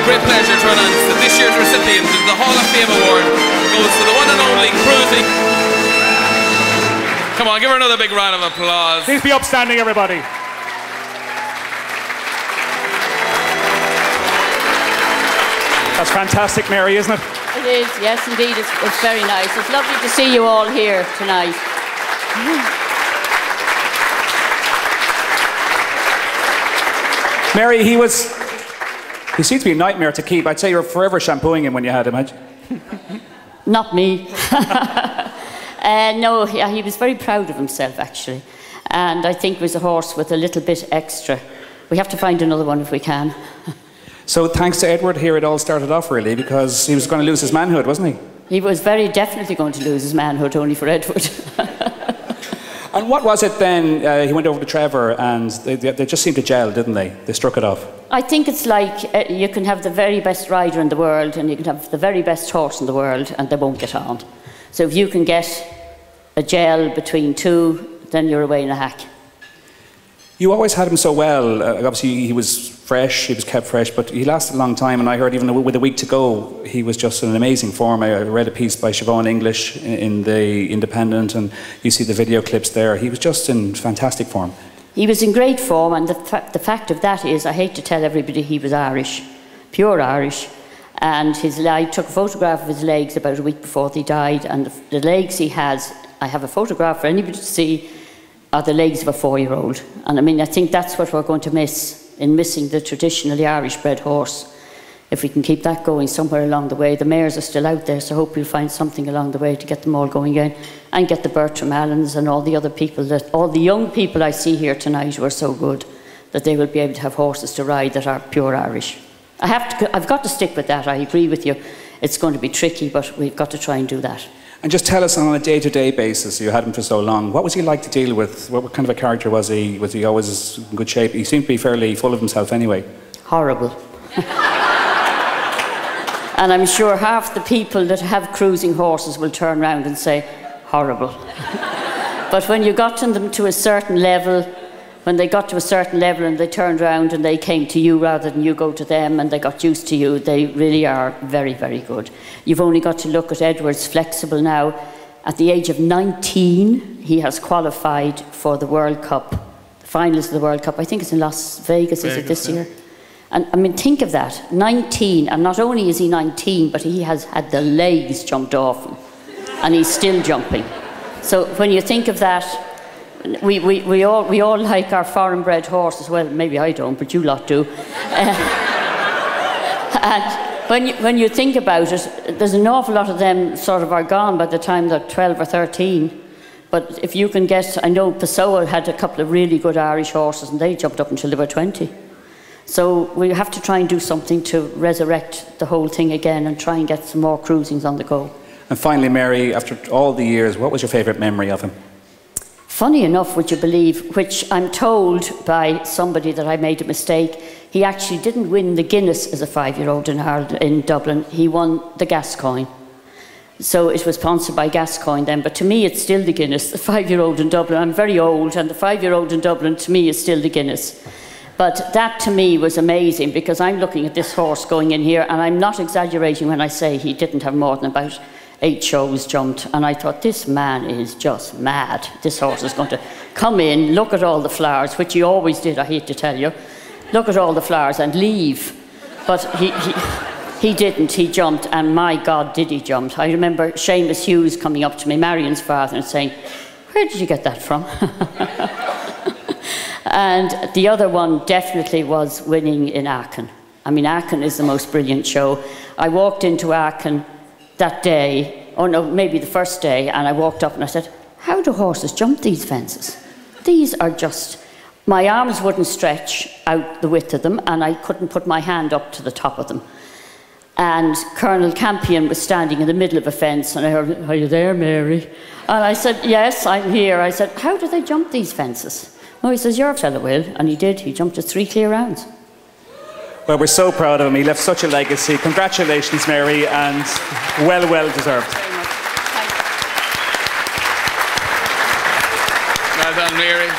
great pleasure to announce that this year's recipient of the Hall of Fame Award goes to the one and only cruising. Come on, give her another big round of applause. Please be upstanding, everybody. That's fantastic, Mary, isn't it? It is, yes, indeed. It's very nice. It's lovely to see you all here tonight. Mary, he seemed to be a nightmare to keep. I'd say you were forever shampooing him when you had him, had you? Not me. No, he was very proud of himself, actually. And I think it was a horse with a little bit extra. We have to find another one if we can. So thanks to Edward here, it all started off, really, because he was going to lose his manhood, wasn't he? He was very definitely going to lose his manhood, only for Edward. And what was it then? He went over to Trevor and they just seemed to gel, didn't they? They struck it off. I think it's like you can have the very best rider in the world and you can have the very best horse in the world and they won't get on. So if you can get a gel between two, then you're away in a hack. You always had him so well. Obviously, he was fresh, he was kept fresh, but he lasted a long time. And I heard even with a week to go, he was just in an amazing form. I read a piece by Siobhan English in the Independent, and you see the video clips there. He was just in fantastic form. He was in great form, and the fact of that is, I hate to tell everybody he was Irish, pure Irish. And I took a photograph of his legs about a week before he died, and the legs he has, I have a photograph for anybody to see, are the legs of a 4-year-old. And I mean, I think that's what we're going to miss, in missing the traditionally Irish-bred horse. If we can keep that going somewhere along the way. The mares are still out there, so I hope we'll find something along the way to get them all going again, and get the Bertram Allens and all the other people, all the young people I see here tonight who are so good, that they will be able to have horses to ride that are pure Irish. I've got to stick with that, I agree with you. It's going to be tricky, but we've got to try and do that. And just tell us, on a day-to-day basis, you had him for so long, what was he like to deal with? What kind of a character was he? Was he always in good shape? He seemed to be fairly full of himself anyway. Horrible. And I'm sure half the people that have cruising horses will turn around and say, horrible. But when you got them to a certain level, when they got to a certain level and they turned around and they came to you rather than you go to them, and they got used to you, they really are very, very good. You've only got to look at Edward's Flexible now. At the age of 19, he has qualified for the World Cup, the finals of the World Cup. I think it's in Las Vegas, is it this year? And I mean, think of that, 19, and not only is he 19, but he has had the legs jumped off him, and he's still jumping. So when you think of that, we all like our foreign-bred horses. Well, maybe I don't, but you lot do. And when you think about it, there's an awful lot of them sort of are gone by the time they're 12 or 13. But if you can get, I know Purcell had a couple of really good Irish horses, and they jumped up until they were 20. So we have to try and do something to resurrect the whole thing again and try and get some more cruisings on the go. And finally, Mary, after all the years, what was your favourite memory of him? Funny enough, would you believe, which I'm told by somebody that I made a mistake, he actually didn't win the Guinness as a 5-year-old in Dublin. He won the Gascoigne. So it was sponsored by Gascoigne then, but to me it's still the Guinness, the 5-year-old in Dublin. I'm very old, and the 5-year-old in Dublin to me is still the Guinness. But that to me was amazing, because I'm looking at this horse going in here, and I'm not exaggerating when I say he didn't have more than about 8 shows jumped, and I thought, this man is just mad. This horse is going to come in, look at all the flowers, which he always did, I hate to tell you, look at all the flowers and leave. But he didn't, he jumped, and my God, did he jump. I remember Seamus Hughes coming up to me, Marion's father, and saying, where did you get that from? And the other one definitely was winning in Aachen. I mean, Aachen is the most brilliant show. I walked into Aachen that day, or no, maybe the first day, and I walked up and I said, how do horses jump these fences? These are just, my arms wouldn't stretch out the width of them, and I couldn't put my hand up to the top of them. And Colonel Campion was standing in the middle of a fence, and I heard, are you there, Mary? And I said, yes, I'm here. I said, how do they jump these fences? Oh, he says, your fella will, and he did. He jumped just 3 clear rounds. Well, we're so proud of him. He left such a legacy. Congratulations, Mary, and well deserved. Well done, Mary.